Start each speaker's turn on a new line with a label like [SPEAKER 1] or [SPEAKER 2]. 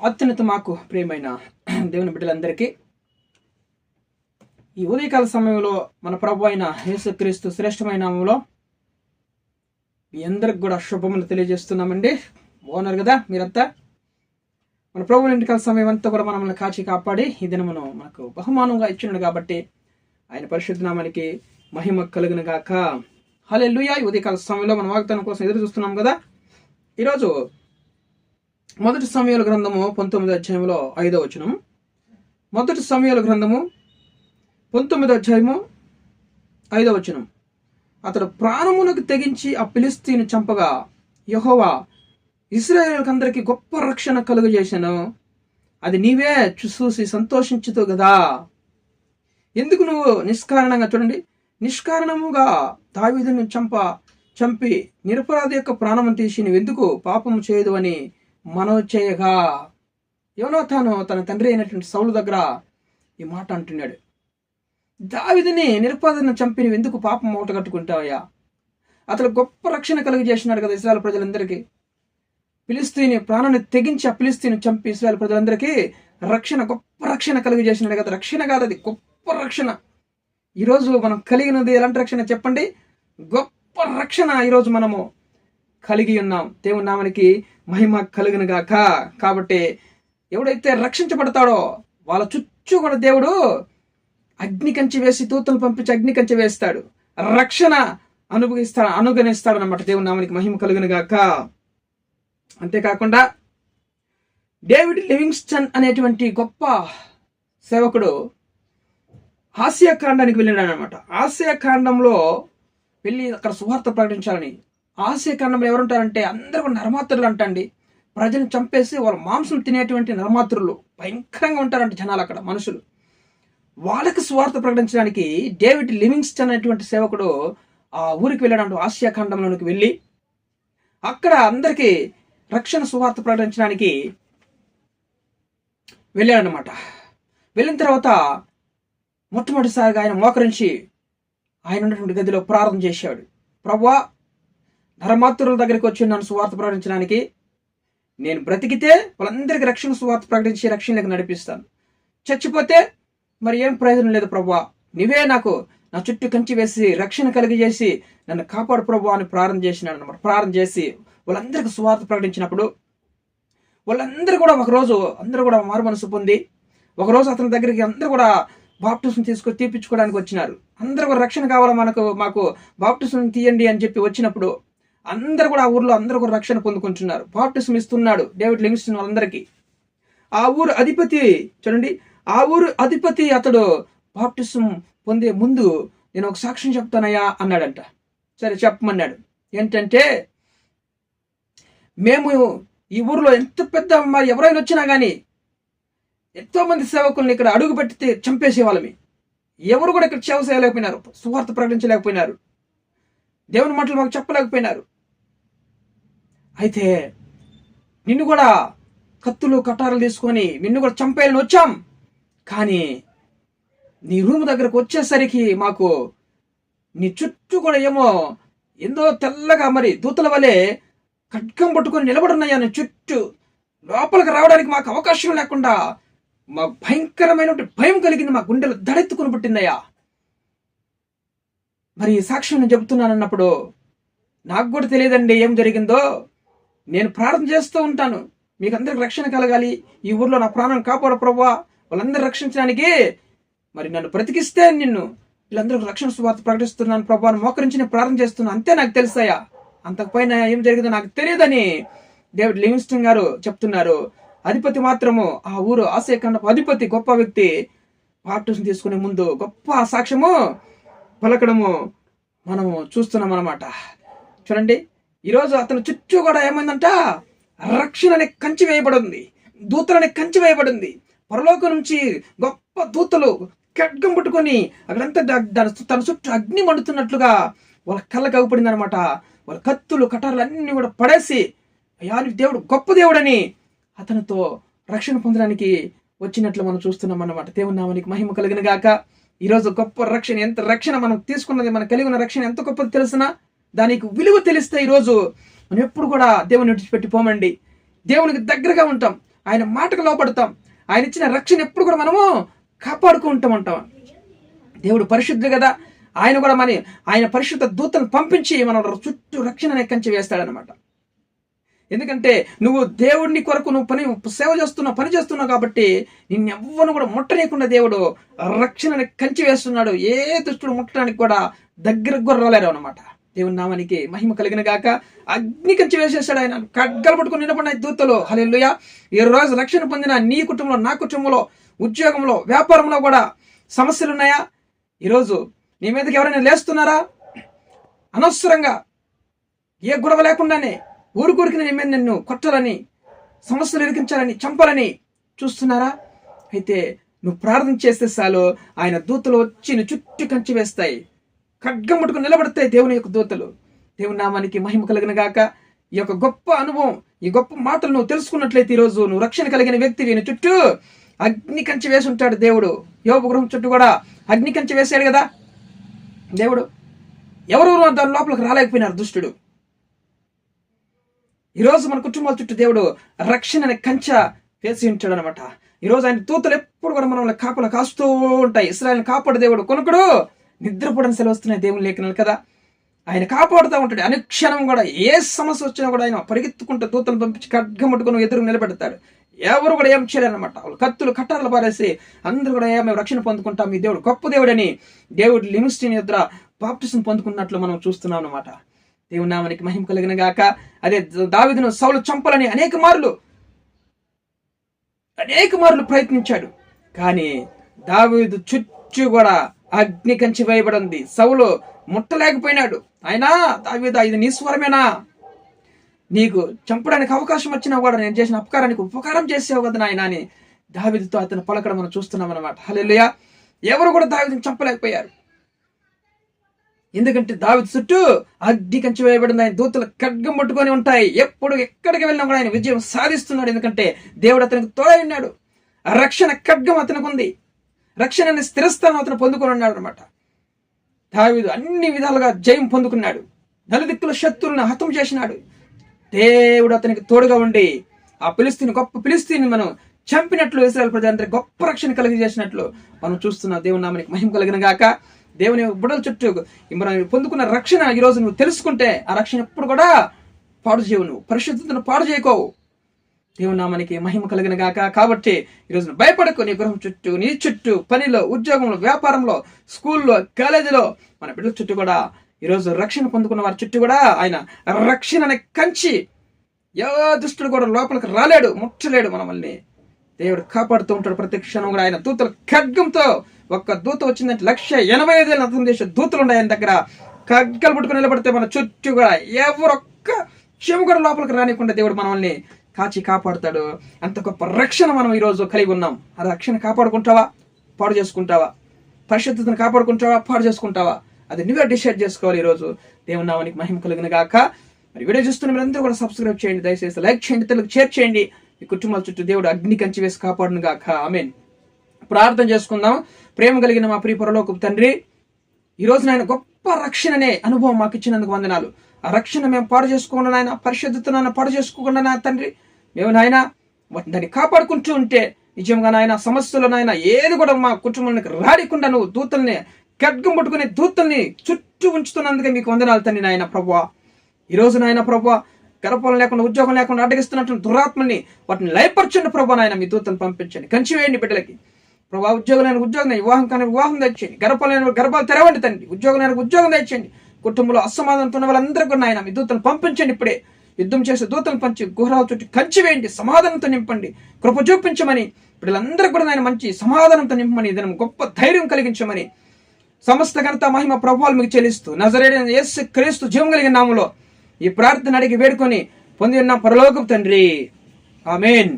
[SPEAKER 1] అత్యున్నత మాకు ప్రియమైన దేవుని బిడ్డలందరికీ ఈ ఉదయకాల సమయంలో మన ప్రభు అయిన యేసుక్రీస్తు శ్రేష్టమైన నామములో మీ అందరికి కూడా శుభములు తెలియజేస్తున్నామండి. బాగున్నారు కదా మీరంతా? మన ప్రభు ఇంటికాల సమయం అంతా కూడా మనల్ని కాచి కాపాడి ఈ దినమును మనకు బహుమానంగా ఇచ్చినాడు కాబట్టి ఆయన పరిశుద్ధ నామానికి మహిమ కలుగును గాక. హల్లెలూయా. ఈ ఉదయకాల సమయంలో మన వాగ్దానం కోసం ఎదురు చూస్తున్నాం కదా. ఈరోజు మొదటి సమూయేలు గ్రంథము 19వ అధ్యాయంలో 5వ వచనం. మొదటి సమూయేలు గ్రంథము 19వ అధ్యాయము 5వ వచనం. అతడు ప్రాణమునకు తెగించి ఆ ఫిలిష్తీయుని చంపగా యెహోవా ఇశ్రాయేలుకందరికి గొప్ప రక్షణ కలుగజేశాను, అది నీవే చూసి సంతోషించుతూ కదా. ఎందుకు నువ్వు నిష్కారణంగా, చూడండి, నిష్కారణముగా దావీదును చంపి నిరపరాధి యొక్క ప్రాణము తీసి నువ్వెందుకు పాపము చేయదు అని మనవి చేయగా, యోనాతాను తన తండ్రి అయినటువంటి సౌలు దగ్గర ఈ మాట అంటున్నాడు. దావీదుని నిరపరాధిని చంపి నువ్వు ఎందుకు పాపం మూట కట్టుకుంటావయ్యా? అతను గొప్ప రక్షణ కలుగజేసినాడు కదా ఇశ్రాయేలు ప్రజలందరికీ. ఫిలిష్తీయుని ప్రాణాన్ని తెగించి ఆ ఫిలిష్తీయుని చంపి ఇశ్రాయేలు ప్రజలందరికీ గొప్ప రక్షణ కలుగజేసినాడు కదా. రక్షణ కాదు, అది గొప్ప రక్షణ. ఈరోజు మనం కలిగినది ఎలాంటి రక్షణ చెప్పండి? గొప్ప రక్షణ ఈరోజు మనము కలిగి ఉన్నాం. దేవుని నామానికి మహిమ కలుగును గాక. కాబట్టి ఎవడైతే రక్షించబడతాడో వాళ్ళ చుట్టూ కూడా దేవుడు అగ్ని కంచి వేసి దూతలు పంపించి అగ్ని కంచి వేస్తాడు, రక్షణ అనుగణిస్తాడు అన్నమాట. దేవుని నామానికి మహిమ కలుగును గాక. అంతేకాకుండా డేవిడ్ లివింగ్స్టన్ అనేటువంటి గొప్ప సేవకుడు ఆసియా ఖండానికి వెళ్ళినాడు అనమాట. ఆసియా ఖండంలో వెళ్ళి అక్కడ సువార్త ప్రకటించాలని. ఆసియా ఖండంలో ఎవరుంటారంటే అందరూ కూడా నరమాత్రులు అంటండి. ప్రజలను చంపేసి వాళ్ళ మాంసం తినేటువంటి నరమాత్రులు భయంకరంగా ఉంటారంట జనాలు, అక్కడ మనుషులు. వాళ్ళకి సువార్త ప్రకటించడానికి డేవిడ్ లివింగ్స్టన్ అనేటువంటి సేవకుడు ఆ ఊరికి వెళ్ళాడు. ఆసియా ఖండంలోనికి వెళ్ళి అక్కడ అందరికీ రక్షణ సువార్త ప్రకటించడానికి వెళ్ళాడనమాట. వెళ్ళిన తర్వాత మొట్టమొదటిసారిగా ఆయన మోకరించి ఆయన ఉన్నటువంటి గదిలో ప్రార్థన చేశాడు. ప్రభువా, నరమాత్రుల దగ్గరికి వచ్చి నన్ను సువార్త ప్రకటించడానికి నేను బ్రతికితే వాళ్ళందరికీ రక్షణ సువార్త ప్రకటించి రక్షణలోకి నడిపిస్తాను, చచ్చిపోతే మరి ఏం ప్రయోజనం లేదు ప్రభువా, నీవే నాకు నా చుట్టూ కంచి వేసి రక్షణ కలిగజేసి నన్ను కాపాడు ప్రభువా అని ప్రార్థన చేసినాడు అన్నమాట. ప్రార్థన చేసి వాళ్ళందరికీ సువార్త ప్రకటించినప్పుడు వాళ్ళందరూ కూడా ఒకరోజు అందరూ కూడా మారు మనసు పొంది ఒకరోజు అతని దగ్గరికి అందరూ కూడా బాప్టిజం తీపించుకోవడానికి వచ్చినారు. అందరూ కూడా రక్షణ కావాలా, మాకు బాప్టిజం తీయండి అని చెప్పి వచ్చినప్పుడు అందరూ కూడా ఆ ఊర్లో అందరూ కూడా రక్షణ పొందుకుంటున్నారు. బాప్టిజం ఇస్తున్నాడు డేవిడ్ లివింగ్స్టన్ వాళ్ళందరికీ. ఆ ఊరు అధిపతి, చూడండి, ఆ ఊరు అధిపతి అతడు బాప్టిజం పొందే ముందు నేను ఒక సాక్ష్యం చెప్తానయ్యా అన్నాడంట. సరే చెప్పమన్నాడు. ఏంటంటే, మేము ఈ ఊర్లో ఎంత పెద్ద మరి ఎవరైనా వచ్చినా కానీ ఎంతో మంది సేవకుల్ని ఇక్కడ అడుగు పెట్టి చంపేసేవాళ్ళమి. ఎవరు కూడా ఇక్కడ సేవ చేయలేకపోయినారు, సువార్త ప్రకటించలేకపోయినారు, దేవుని మాటలు మాకు చెప్పలేకపోయినారు. అయితే నిన్ను కూడా కత్తులు కటారులు తీసుకొని నిన్ను కూడా చంపేయాలని వచ్చాం, కానీ నీ రూమ్ దగ్గరకు వచ్చేసరికి మాకు నీ చుట్టూ కూడా ఏమో ఎంతో తెల్లగా మరి దూతల వలె ఖడ్గం పట్టుకొని నిలబడున్నాయా నీ చుట్టూ. లోపలికి రావడానికి మాకు అవకాశం లేకుండా మాకు భయంకరమైన భయం కలిగింది, మా గుండెలు దడెత్తుకుని పుట్టిందయ్యా. మరి ఈ సాక్ష్యం నేను చెబుతున్నానన్నప్పుడు నాకు కూడా తెలియదండి ఏం జరిగిందో. నేను ప్రార్థన చేస్తూ ఉంటాను, మీకు అందరికి రక్షణ కలగాలి, ఈ ఊర్లో నా ప్రాణం కాపాడు ప్రభువా, వాళ్ళందరూ రక్షించడానికి మరి నన్ను బ్రతికిస్తే నిన్ను వీళ్ళందరికీ రక్షణ సువార్త ప్రకటిస్తున్నాను ప్రభువా అని మోకరించి నేను ప్రార్థన చేస్తున్నాను, అంతే నాకు తెలుసాయా, అంతకుపైన ఏం జరిగిందో నాకు తెలియదని డేవిడ్ లివింగ్స్టన్ గారు చెప్తున్నారు. అధిపతి మాత్రము, ఆ ఊరు ఆసియా ఖండపు అధిపతి, గొప్ప వ్యక్తి, బాప్టిజం తీసుకునే ముందు గొప్ప సాక్ష్యము పలకడము మనము చూస్తున్నాం అన్నమాట. చూడండి, ఈరోజు అతని చుట్టూ కూడా ఏమైందంట, రక్షణని కంచి వేయబడింది, దూతలని కంచి వేయబడింది. పరలోకం నుంచి గొప్ప దూతలు ఖడ్గం పట్టుకొని అక్కడంతా తన చుట్టూ అగ్ని మండుతున్నట్లుగా వాళ్ళ కళ్ళకు అగుపడింది అనమాట. వాళ్ళ కత్తులు కటారులు అన్ని కూడా పడేసి, అయ్యా దేవుడు గొప్ప దేవుడని అతనితో రక్షణ పొందడానికి వచ్చినట్లు మనం చూస్తున్నాం అన్నమాట. దేవుని నామానికి మహిమ కలిగిన గాక. ఈరోజు గొప్ప రక్షణ, ఎంత రక్షణ మనం తీసుకున్నది, మనం కలిగి ఉన్న రక్షణ ఎంత గొప్పది తెలిసినా దానికి విలువ తెలిస్తే ఈరోజు మనం ఎప్పుడు కూడా దేవుని విడిచిపెట్టి పోమండి. దేవునికి దగ్గరగా ఉంటాం. ఆయన మాటకు లోపడతాం. ఆయన ఇచ్చిన రక్షణ ఎప్పుడు కూడా మనము కాపాడుకుంటూ ఉంటాం. దేవుడు పరిశుద్ధుడు కదా, ఆయన కూడా ఆయన పరిశుద్ధ దూతను పంపించి మన చుట్టూ రక్షణ కంచె వేస్తాడనమాట. ఎందుకంటే నువ్వు దేవుడిని కొరకు నువ్వు సేవ పని చేస్తున్నావు కాబట్టి నిన్నెవ్వను కూడా ముట్టనీయకుండా దేవుడు రక్షణని కంచి వేస్తున్నాడు. ఏ దుష్టుడు ముట్టడానికి కూడా దగ్గరకు కూడా రాలేరు అనమాట. దేవుని నామానికి మహిమ కలిగిన గాక. అగ్ని కంచి వేసేసాడు ఆయన. ఖడ్గాలు పట్టుకుని నిలబడిన దూతలు. హల్లెలూయా. ఈ రోజు రక్షణ పొందిన నీ కుటుంబంలో, నా కుటుంబంలో, ఉద్యోగంలో, వ్యాపారంలో కూడా సమస్యలు ఉన్నాయా? ఈరోజు నీ మీదకి ఎవరైనా లేస్తున్నారా? అనవసరంగా ఏ గొడవ లేకుండానే ఊరికి నీ మీద నిన్ను కొట్టాలని, సమస్యలు ఇరికించాలని, చంపాలని చూస్తున్నారా? అయితే నువ్వు ప్రార్థన చేస్తే చాలు ఆయన దూతలు వచ్చి నీ చుట్టూ కంచి వేస్తాయి. ఖడ్గం పట్టుకుని నిలబడతాయి దేవుని యొక్క దూతలు. దేవుని నామానికి మహిమ కలిగిన గాక. ఈ యొక్క గొప్ప అనుభవం, ఈ గొప్ప మాటలు నువ్వు తెలుసుకున్నట్లయితే ఈరోజు నువ్వు రక్షణ కలిగిన వ్యక్తివి. నీ చుట్టూ అగ్ని కంచి వేసి ఉంటాడు దేవుడు. యోబు గృహం చుట్టూ కూడా అగ్ని కంచి వేసాడు కదా దేవుడు. ఎవరు దాని లోపలికి రాలేకపోయినారు దుష్టుడు. ఈరోజు మన కుటుంబాల చుట్టూ దేవుడు రక్షణ అనే కంచ వేసి ఉంటాడు అనమాట. ఈరోజు ఆయన దూతలు ఎప్పుడు కూడా మనల్ని కాపలా కాస్తూ ఉంటాయి. ఇశ్రాయేలుని కాపాడు దేవుడు. కొనుకుడు నిద్రపోవడానికి సెలవు వస్తున్నాయి దేవుని లేఖనాలు కదా. ఆయన కాపాడుతూ ఉంటాడు. అనుక్షణం కూడా ఏ సమస్య వచ్చినా కూడా ఆయన పరిగెత్తుకుంటూ దూతలు పంపించి ఖడ్గం పట్టుకుని ఎదురు నిలబెడతాడు. ఎవరు కూడా ఏం చేయలేరన్నమాట. వాళ్ళు కత్తులు కట్టాలు పారేసి అందరూ కూడా మేము రక్షణ పొందుకుంటాం, మీ దేవుడు గొప్ప దేవుడని దేవుడు లిమిస్టిన్ ఎదుర బాప్టిజం పొందుకున్నట్లు మనం చూస్తున్నాం అన్నమాట. దేవుని నామానికి మహిమ కలిగిన గాక. అదే దావీదును సౌలు చంపాలని అనేక మార్లు ప్రయత్నించాడు. కానీ దావీదు చుట్టూ కూడా అగ్ని కంచి వేయబడింది. సౌలు ముట్టలేకపోయినాడు. అయినా దావీదు, ఇది నీ స్వరమేనా? నీకు చంపడానికి అవకాశం వచ్చినా కూడా నేను చేసిన అపకారానికి ఉపకారం చేసావు కదా నాయన అని దావీదుతో అతను పలకడం మనం చూస్తున్నాం అనమాట. హల్లెలూయా. ఎవరు కూడా దావీదుని చంపలేకపోయారు. ఎందుకంటే దావీదు చుట్టూ అగ్ని కంచి వేయబడింది. ఆయన దూతలు ఖడ్గం పట్టుకొని ఉంటాయి. ఎప్పుడు ఎక్కడికి వెళ్ళినా కూడా ఆయన విజయం సాధిస్తున్నాడు. ఎందుకంటే దేవుడు అతనికి తోడై ఉన్నాడు. ఆ రక్షణ ఖడ్గం అతనికి ఉంది. రక్షణ స్థిరస్థానం అతను పొందుకొని ఉన్నాడు అనమాట. దావీదు అన్ని విధాలుగా జయం పొందుకున్నాడు. నలుదిక్కుల శత్రువులను హతం చేసినాడు. దేవుడు అతనికి తోడుగా ఉండి ఆ గొప్ప ఫిలిస్తీని మనం చంపినట్లు, ఇశ్రాయేలు ప్రజలందరికీ గొప్ప రక్షణ కలిగజేసినట్లు మనం చూస్తున్నాం. దేవుని నామానికి మహిమ కలిగిన గాక. దేవుని బుడల చుట్టూ మనం పొందుకున్న రక్షణ ఈరోజు నువ్వు తెలుసుకుంటే ఆ రక్షణ ఎప్పుడు కూడా పాడు చేయవు. నువ్వు పరిశుద్ధతను పాడు చేయకోవు. దేవుని నామానికి మహిమ కలిగిన గాక. కాబట్టి ఈరోజు భయపడకు. నీ గృహం చుట్టూ, నీ చుట్టూ, పనిలో, ఉద్యోగంలో, వ్యాపారంలో, స్కూల్లో, కాలేజీలో మన బిడ్డల చుట్టూ కూడా ఈరోజు రక్షణ పొందుకున్న వారి చుట్టూ కూడా ఆయన రక్షణ కంచి ఏ దుష్టుడు కూడా లోపలికి రాలేడు, ముట్టలేడు. మనల్ని దేవుడు కాపాడుతూ ఉంటాడు. ప్రతి క్షణం కూడా ఆయన దూతల ఖడ్గంతో, ఒక్క దూత వచ్చిందంటే 185,000 అర్థం చేసే దూతలు ఉన్నాయి ఆయన దగ్గర. ఖడ్గాలు పట్టుకుని నిలబడితే మన చుట్టూ కూడా ఎవరొక్క చెము కూడా లోపలికి రానికుండా దేవుడు మనల్ని కాచి కాపాడుతాడు. అంత గొప్ప రక్షణ మనం ఈరోజు కలిగి ఉన్నాం. ఆ రక్షణ కాపాడుకుంటావా, పాడు చేసుకుంటావా? పరిశుద్ధతను కాపాడుకుంటావా, పాడు చేసుకుంటావా? అది నువ్వే డిసైడ్ చేసుకోవాలి. ఈరోజు దేవుని నామానికి మహిమ కలిగిన గాక. మరి వీడియో చూస్తున్న మీరందరూ కూడా సబ్స్క్రైబ్ చేయండి, దయచేసి లైక్ చేయండి, తెలుగు షేర్ చేయండి. ఈ కుటుంబాల చుట్టూ దేవుడు అగ్ని కంచి వేసి కాపాడును గాక. ఆమేన్. ప్రార్థన చేసుకుందాం. ప్రేమ కలిగిన మా ప్రియ పరలోకపు తండ్రి, ఈరోజు నాయన గొప్ప రక్షణనే అనుభవం మాకు ఇచ్చినందుకు వందనాలు. ఆ రక్షణ మేము పాడు చేసుకోకుండా నాయన, పరిశుద్ధతను పాడు చేసుకోకుండా నా తండ్రి, మేము నాయన దాన్ని కాపాడుకుంటూ ఉంటే నిజంగా నాయన సమస్యలు నాయన ఏది కూడా మా కుటుంబానికి రాడికుండా నువ్వు దూతల్ని ఖడ్గం పట్టుకునే దూతల్ని చుట్టూ ఉంచుతున్నందుకే మీకు వందనాలు తండ్రి నాయన ప్రభువా. ఈరోజు నాయన ప్రభువా, గర్భఫలం లేకుండా, ఉద్యోగం లేకుండా అడ్డగిస్తున్నట్టు దురాత్మల్ని వాటిని లయపరచండి ప్రభా. నాయన మీ దూతను పంపించండి, కంచి వేయండి బిడ్డలకి ప్రభా. ఉద్యోగం లేని ఉద్యోగం, వివాహం కానీ వివాహం తెచ్చండి, గర్భఫలం లేని గర్భాలు తెరవండి తండ్రి. ఉద్యోగం లేని ఉద్యోగం తెచ్చండి. కుటుంబంలో అసమాధానంతో ఉన్న వాళ్ళందరికీ కూడా నాయన మీ దూతను పంపించండి. ఇప్పుడే యుద్ధం చేసే దూతలు పంచి గుహరాల చుట్టూ కంచి వేయండి, సమాధానంతో నింపండి, కృప చూపించమని వీళ్ళందరికీ కూడా నాయన మంచి సమాధానంతో నింపమని, దాని గొప్ప ధైర్యం కలిగించమని సమస్త ఘనత మహిమ ప్రభువులు మీకు చెల్లిస్తూ నజరేయుడైన యేసు క్రీస్తు జీవం కలిగిన నామములో ఈ ప్రార్థన అడిగి వేడుకొని పొంది ఉన్న పరలోకపు తండ్రి. ఆమేన్.